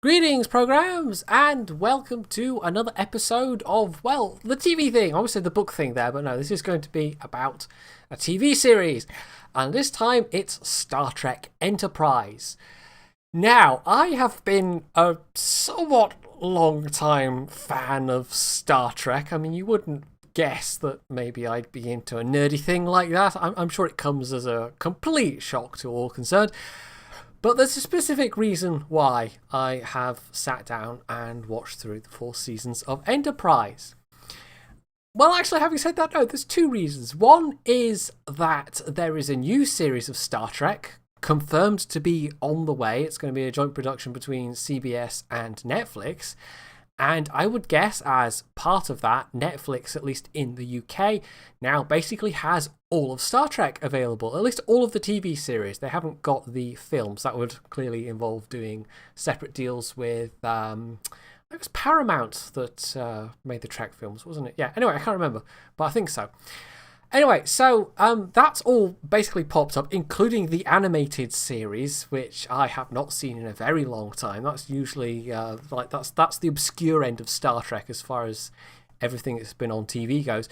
Greetings, programs, and welcome to another episode of, well, the TV thing. I always said the book thing there, but no, this is going to be about a TV series. And this time it's Star Trek Enterprise. Now, I have been a somewhat long time fan of Star Trek. I mean, you wouldn't guess that maybe I'd be into a nerdy thing like that. I'm sure it comes as a complete shock to all concerned. But there's a specific reason why I have sat down and watched through the 4 seasons of Enterprise. Well, actually, having said that, no, there's 2 reasons. One is that there is a new series of Star Trek confirmed to be on the way. It's going to be a joint production between CBS and Netflix. And I would guess as part of that, Netflix, at least in the UK, now basically has all of Star Trek available, at least all of the TV series. They haven't got the films. That would clearly involve doing separate deals with, it was Paramount that made the Trek films, wasn't it? Yeah, anyway, I can't remember, but I think so. Anyway, so that's all basically popped up, including the animated series, which I have not seen in a very long time. That's usually that's the obscure end of Star Trek as far as everything that's been on TV goes.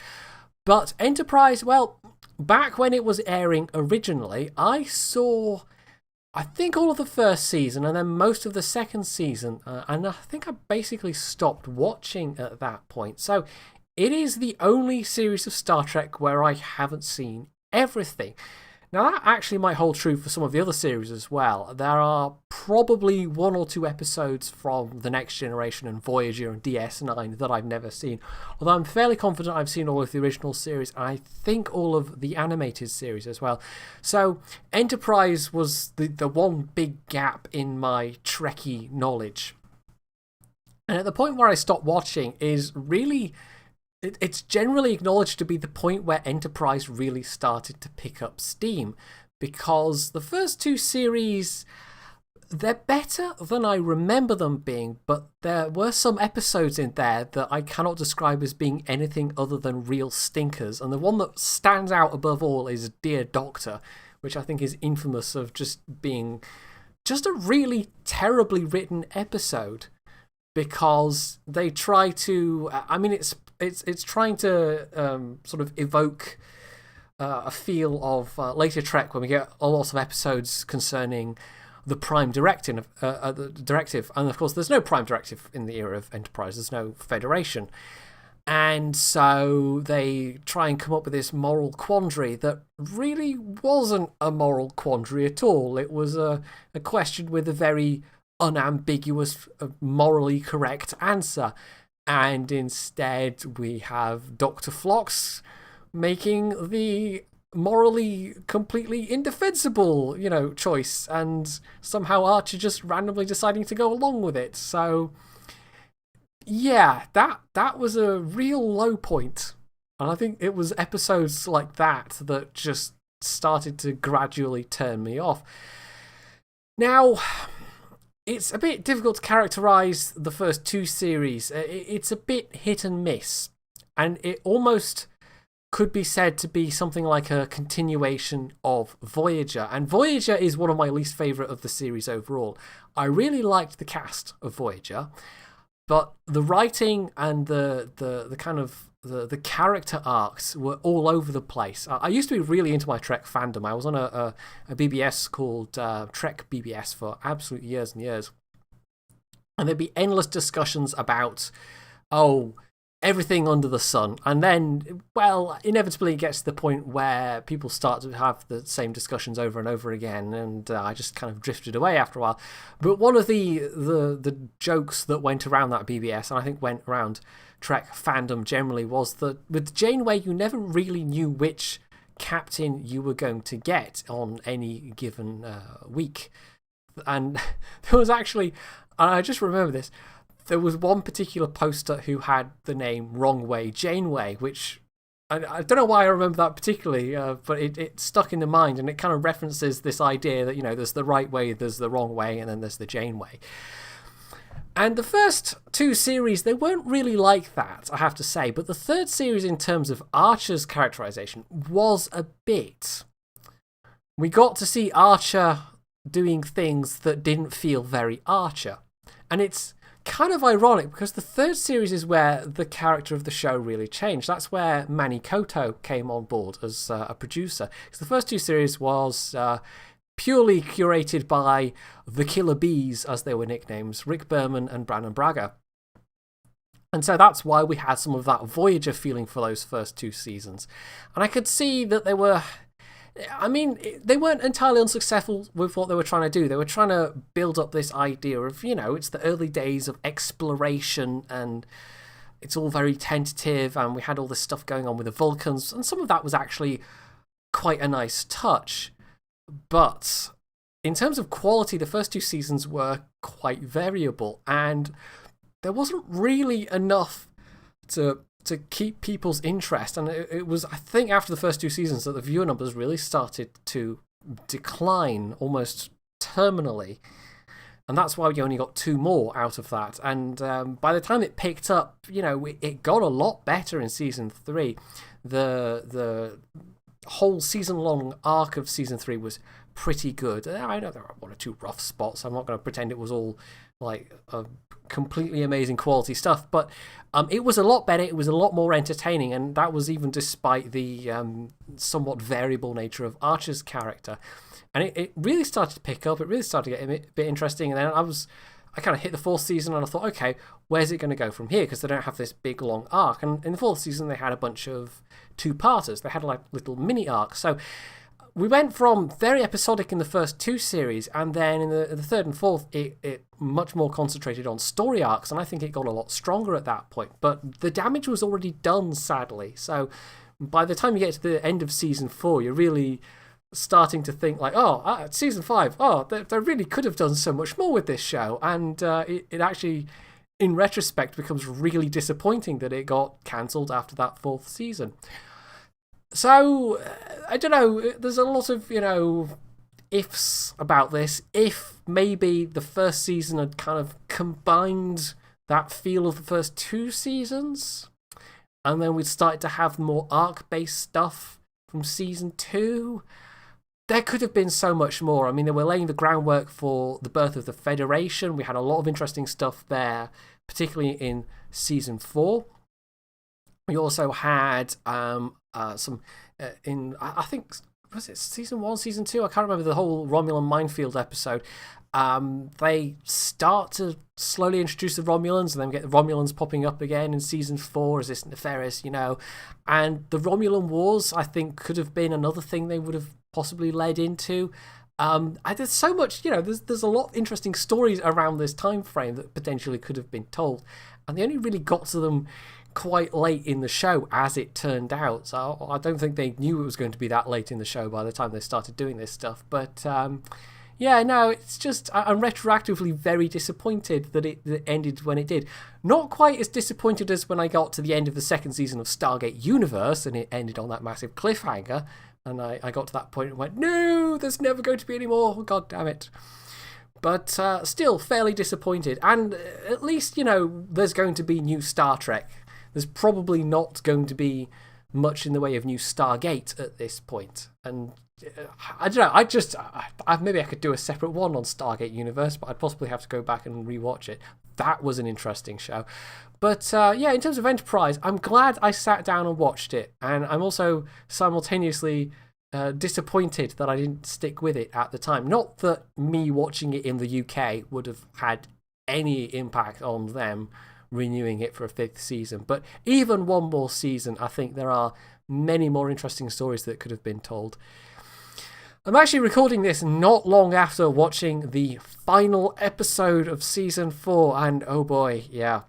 But Enterprise, well, back when it was airing originally, I saw, I think, all of the first season and then most of the second season, and I think I basically stopped watching at that point. So it is the only series of Star Trek where I haven't seen everything. Now, that actually might hold true for some of the other series as well. There are probably 1 or 2 episodes from The Next Generation and Voyager and DS9 that I've never seen. Although I'm fairly confident I've seen all of the original series, and I think all of the animated series as well. So, Enterprise was the one big gap in my Trekkie knowledge. And at the point where I stopped watching is really, it's generally acknowledged to be the point where Enterprise really started to pick up steam, because the first 2 series, they're better than I remember them being, but there were some episodes in there that I cannot describe as being anything other than real stinkers, and the one that stands out above all is Dear Doctor, which I think is infamous of just being just a really terribly written episode, because they try to, I mean, it's trying to sort of evoke a feel of later Trek when we get a lot of episodes concerning the Prime Directive, and of course there's no Prime Directive in the era of Enterprise, there's no Federation. And so they try and come up with this moral quandary that really wasn't a moral quandary at all. It was a question with a very unambiguous, morally correct answer. And instead we have Dr. Phlox making the morally completely indefensible, choice, and somehow Archer just randomly deciding to go along with it. So yeah, that was a real low point. And I think it was episodes like that that just started to gradually turn me off. Now, it's a bit difficult to characterise the first 2 series. It's a bit hit and miss. And it almost could be said to be something like a continuation of Voyager. And Voyager is one of my least favourite of the series overall. I really liked the cast of Voyager, but the writing and the kind of the character arcs were all over the place. I used to be really into my Trek fandom. I was on a BBS called Trek BBS for absolute years and years. And there'd be endless discussions about, everything under the sun. And then, well, inevitably it gets to the point where people start to have the same discussions over and over again, and I just kind of drifted away after a while. But one of the jokes that went around that BBS, and I think went around Trek fandom generally, was that with Janeway you never really knew which captain you were going to get on any given week. And there was actually, and I just remember this, there was one particular poster who had the name Wrong Way Janeway, which I don't know why I remember that particularly, but it stuck in the mind, and it kind of references this idea that, there's the right way, there's the wrong way, and then there's the Janeway. And the first 2 series, they weren't really like that, I have to say, but the 3rd series in terms of Archer's characterization was a bit. We got to see Archer doing things that didn't feel very Archer. And it's kind of ironic because the third series is where the character of the show really changed. That's where Manny Koto came on board as a producer. Because the first two series was purely curated by the Killer Bees, as they were nicknames, Rick Berman and Brandon Braga. And so that's why we had some of that Voyager feeling for those first two seasons. And I could see that they were... I mean, they weren't entirely unsuccessful with what they were trying to do. They were trying to build up this idea of, it's the early days of exploration and it's all very tentative, and we had all this stuff going on with the Vulcans, and some of that was actually quite a nice touch. But in terms of quality, the first two seasons were quite variable, and there wasn't really enough to keep people's interest. And it was, I think, after the first two seasons that the viewer numbers really started to decline almost terminally. And that's why we only got two more out of that. And by the time it picked up, it got a lot better in season 3. The whole season-long arc of season 3 was pretty good. I know there are one or two rough spots. I'm not going to pretend it was all like completely amazing quality stuff, but it was a lot better. It was a lot more entertaining, and that was even despite the somewhat variable nature of Archer's character. And it really started to pick up. It really started to get a bit interesting. And then I kind of hit the fourth season, and I thought, okay, where's it going to go from here? Because they don't have this big long arc. And in the fourth season, they had a bunch of two-parters. They had like little mini arcs. So we went from very episodic in the first two series, and then in the third and fourth, it much more concentrated on story arcs, and I think it got a lot stronger at that point. But the damage was already done, sadly. So by the time you get to the end of season 4, you're really starting to think like, season 5, they really could have done so much more with this show. And it actually, in retrospect, becomes really disappointing that it got cancelled after that fourth season. So, I don't know, there's a lot of, ifs about this. If maybe the first season had kind of combined that feel of the first two seasons, and then we'd started to have more arc-based stuff from season 2, there could have been so much more. I mean, they were laying the groundwork for the birth of the Federation. We had a lot of interesting stuff there, particularly in season 4. We also had some in, I think, was it season 1, season 2? I can't remember, the whole Romulan minefield episode. They start to slowly introduce the Romulans, and then we get the Romulans popping up again in season 4 as this nefarious, and the Romulan Wars, I think, could have been another thing they would have possibly led into. There's so much, there's a lot of interesting stories around this time frame that potentially could have been told, and they only really got to them quite late in the show, as it turned out. So I don't think they knew it was going to be that late in the show by the time they started doing this stuff. But it's just, I'm retroactively very disappointed that it ended when it did. Not quite as disappointed as when I got to the end of the second season of Stargate Universe and it ended on that massive cliffhanger, and I got to that point and went, no, there's never going to be any more, god damn it. But still fairly disappointed. And at least, there's going to be new Star Trek. There's probably not going to be much in the way of new Stargate at this point. And I don't know, maybe I could do a separate one on Stargate Universe, but I'd possibly have to go back and rewatch it. That was an interesting show. But in terms of Enterprise, I'm glad I sat down and watched it. And I'm also simultaneously disappointed that I didn't stick with it at the time. Not that me watching it in the UK would have had any impact on them renewing it for a 5th season, but even one more season, I think there are many more interesting stories that could have been told. I'm actually recording this not long after watching the final episode of season 4, and oh boy, yeah.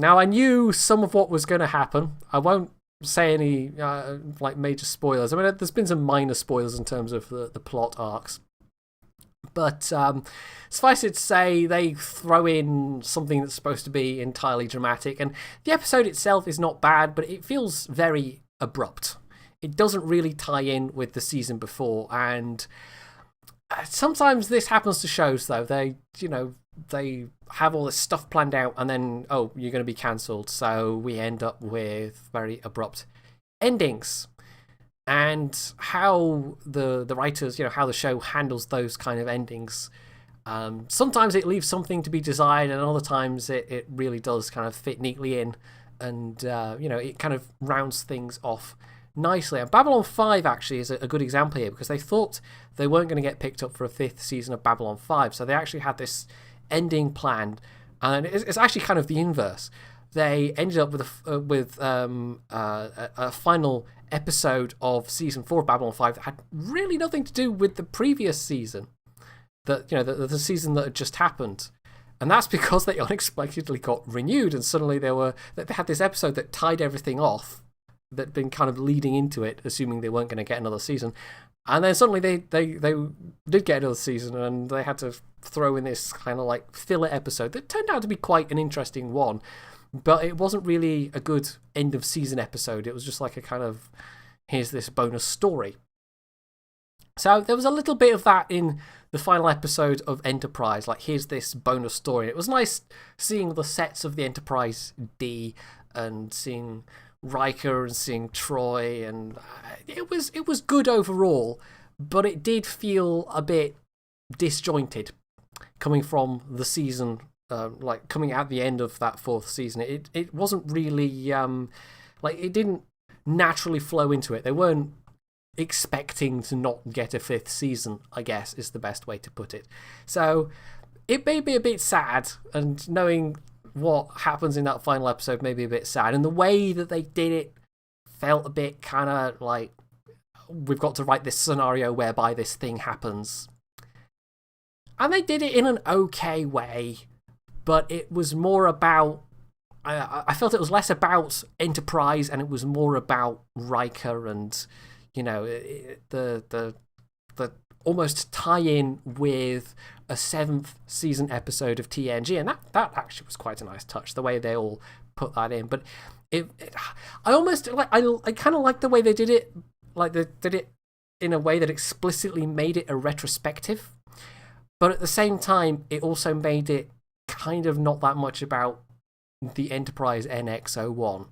Now, I knew some of what was going to happen. I won't say any major spoilers. I mean, there's been some minor spoilers in terms of the plot arcs. But suffice it to say, they throw in something that's supposed to be entirely dramatic. And the episode itself is not bad, but it feels very abrupt. It doesn't really tie in with the season before. And sometimes this happens to shows, though. They have all this stuff planned out, and then, you're going to be cancelled. So we end up with very abrupt endings. And how the writers, how the show handles those kind of endings Sometimes it leaves something to be desired, and other times it really does kind of fit neatly in, and it kind of rounds things off nicely. And Babylon 5 actually is a good example here, because they thought they weren't going to get picked up for a 5th season of Babylon 5, so they actually had this ending planned, and it's actually kind of the inverse. They ended up with a final episode of season 4 of Babylon 5 that had really nothing to do with the previous season, the season that had just happened. And that's because they unexpectedly got renewed, and suddenly they had this episode that tied everything off, that'd been kind of leading into it, assuming they weren't going to get another season. And then suddenly they did get another season, and they had to throw in this kind of like filler episode that turned out to be quite an interesting one. But it wasn't really a good end of season episode. It was just like a kind of, here's this bonus story. So there was a little bit of that in the final episode of Enterprise. Like, here's this bonus story. It was nice seeing the sets of the Enterprise D and seeing Riker and seeing Troy, and it was good overall, but it did feel a bit disjointed coming from the season. Coming at the end of that 4th season, it wasn't really it didn't naturally flow into it. They weren't expecting to not get a 5th season, I guess, is the best way to put it. So it made me a bit sad, and knowing what happens in that final episode made me a bit sad. And the way that they did it felt a bit kind of like, we've got to write this scenario whereby this thing happens. And they did it in an okay way, but it was more about, I felt it was less about Enterprise, and it was more about Riker and, the almost tie-in with a 7th season episode of TNG, and that actually was quite a nice touch, the way they all put that in. But I almost like, I kind of like the way they did it, like they did it in a way that explicitly made it a retrospective, but at the same time it also made it kind of not that much about the Enterprise NX-01.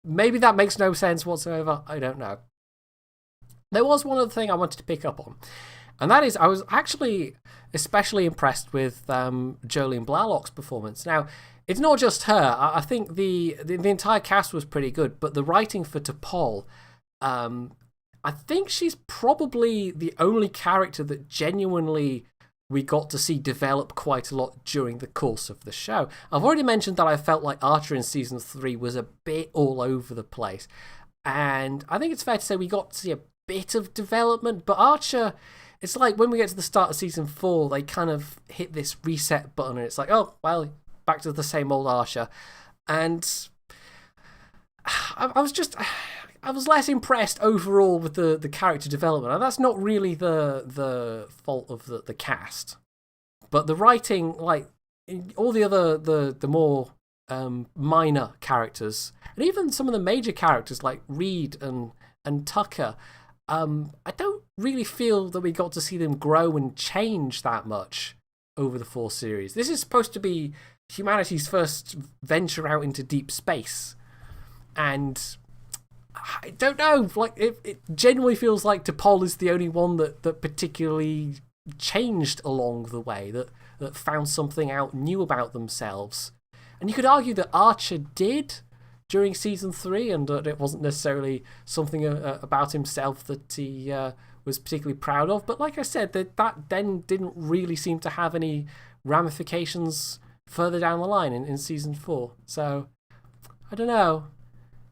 Maybe that makes no sense whatsoever, I don't know. There was one other thing I wanted to pick up on, and that is, I was actually especially impressed with Jolene Blalock's performance. Now, it's not just her. I think the entire cast was pretty good, but the writing for T'Pol, I think she's probably the only character that genuinely we got to see develop quite a lot during the course of the show. I've already mentioned that I felt like Archer in season 3 was a bit all over the place, and I think it's fair to say we got to see a bit of development, but Archer, it's like when we get to the start of season 4, they kind of hit this reset button, and it's like, oh, well, back to the same old Archer. And I was less impressed overall with the character development, and that's not really the fault of the cast, but the writing, like all the other the more minor characters, and even some of the major characters like Reed and Tucker, I don't really feel that we got to see them grow and change that much over the 4 series. This is supposed to be humanity's first venture out into deep space, and I don't know, like it genuinely feels like T'Pol is the only one that particularly changed along the way, that found something out new about themselves. And you could argue that Archer did during season 3, and that it wasn't necessarily something about himself that he was particularly proud of. But like I said, that then didn't really seem to have any ramifications further down the line in season 4. So, I don't know.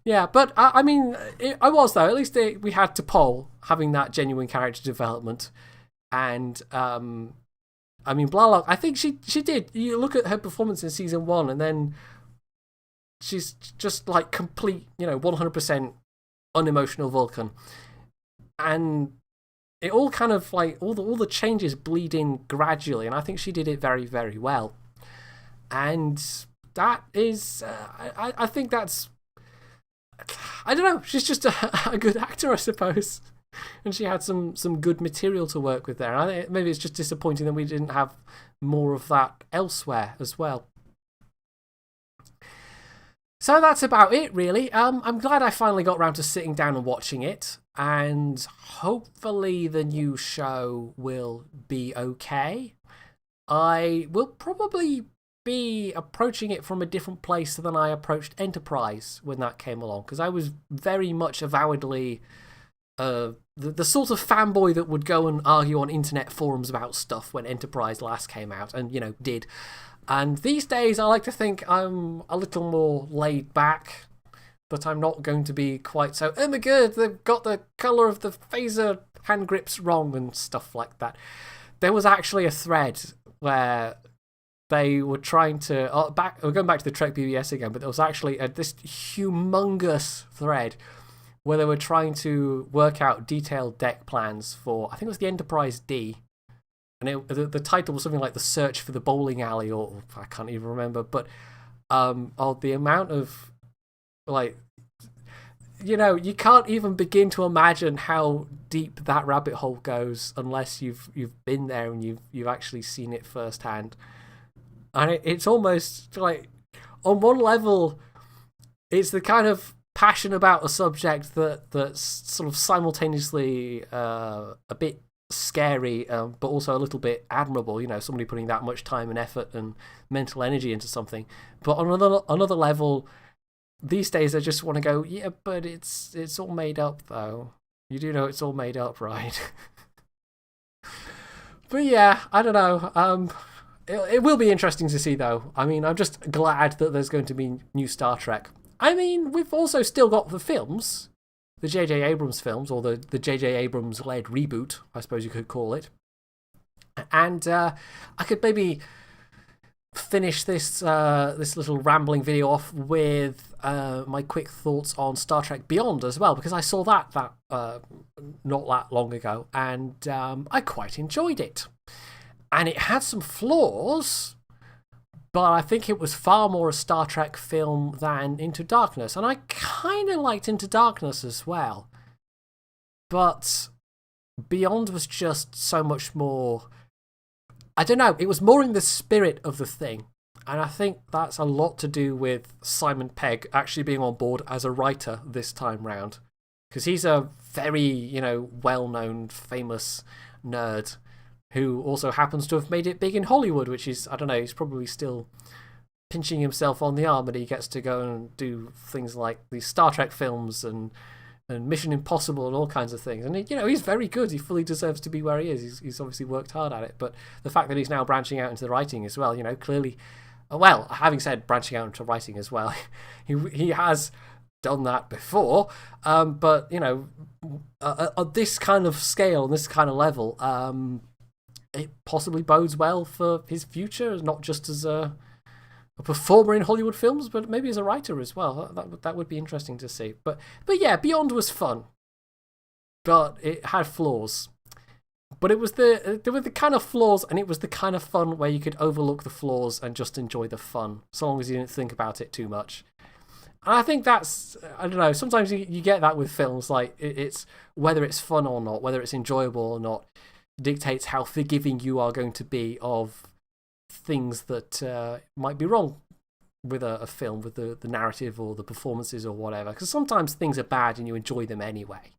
Yeah, but I mean, I was, though. At least we had T'Pol having that genuine character development. And, I mean, Blalock, I think she did. You look at her performance in season 1, and then she's just like complete, 100% unemotional Vulcan. And it all kind of like, all the changes bleed in gradually, and I think she did it very, very well. And that is, I think that's, I don't know, she's just a good actor, I suppose. And she had some good material to work with there. And I think maybe it's just disappointing that we didn't have more of that elsewhere as well. So that's about it, really. I'm glad I finally got around to sitting down and watching it, and hopefully the new show will be okay. I will probably be approaching it from a different place than I approached Enterprise when that came along, because I was very much avowedly the sort of fanboy that would go and argue on internet forums about stuff when Enterprise last came out, and, you know, did. And these days I like to think I'm a little more laid back, but I'm not going to be quite so, oh my god, they've got the colour of the phaser hand grips wrong and stuff like that. There was actually a thread where they were trying to, we're going back to the Trek BBS again, but there was actually this humongous thread where they were trying to work out detailed deck plans for, I think it was the Enterprise D, and the title was something like The Search for the Bowling Alley, or I can't even remember, but the amount of, like, you know, you can't even begin to imagine how deep that rabbit hole goes unless you've been there and you've actually seen it firsthand. And it's almost like, on one level, it's the kind of passion about a subject that's sort of simultaneously a bit scary, but also a little bit admirable. You know, somebody putting that much time and effort and mental energy into something. But on another level, these days I just want to go, yeah, but it's all made up though. You do know it's all made up, right? But yeah, I don't know. It will be interesting to see, though. I mean, I'm just glad that there's going to be new Star Trek. I mean, we've also still got the films, the J.J. Abrams films, or the J.J. Abrams-led reboot, I suppose you could call it. And I could maybe finish this little rambling video off with my quick thoughts on Star Trek Beyond as well, because I saw that not that long ago, and I quite enjoyed it. And it had some flaws, but I think it was far more a Star Trek film than Into Darkness. And I kind of liked Into Darkness as well. But Beyond was just so much more, I don't know, it was more in the spirit of the thing. And I think that's a lot to do with Simon Pegg actually being on board as a writer this time round. Because he's a very, you know, well-known, famous nerd who also happens to have made it big in Hollywood, which is, I don't know, he's probably still pinching himself on the arm, and he gets to go and do things like these Star Trek films and Mission Impossible and all kinds of things. And, you know, he's very good. He fully deserves to be where he is. He's obviously worked hard at it. But the fact that he's now branching out into the writing as well, you know, clearly, well, having said branching out into writing as well, he has done that before. But, you know, at this kind of scale and this kind of level, it possibly bodes well for his future, not just as a performer in Hollywood films, but maybe as a writer as well. That would be interesting to see. But yeah, Beyond was fun, but it had flaws. But there were the kind of flaws, and it was the kind of fun where you could overlook the flaws and just enjoy the fun, so long as you didn't think about it too much. And I think that's, I don't know, sometimes you get that with films, like it's whether it's fun or not, whether it's enjoyable or not, dictates how forgiving you are going to be of things that might be wrong with a film, with the narrative or the performances or whatever. Because sometimes things are bad and you enjoy them anyway.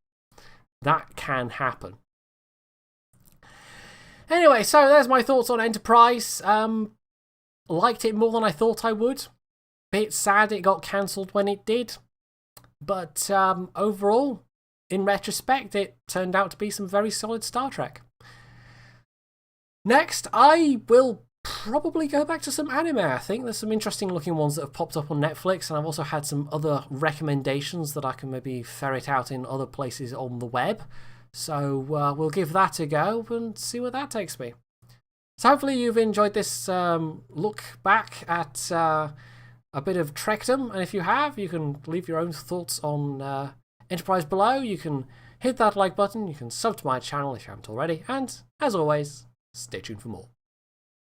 That can happen. Anyway, so there's my thoughts on Enterprise. Liked it more than I thought I would. Bit sad it got cancelled when it did. But overall, in retrospect, it turned out to be some very solid Star Trek. Next, I will probably go back to some anime. I think there's some interesting looking ones that have popped up on Netflix, and I've also had some other recommendations that I can maybe ferret out in other places on the web. So we'll give that a go and see where that takes me. So hopefully you've enjoyed this look back at a bit of Trekdom, and if you have, you can leave your own thoughts on Enterprise below. You can hit that like button, you can sub to my channel if you haven't already, and as always, stay tuned for more.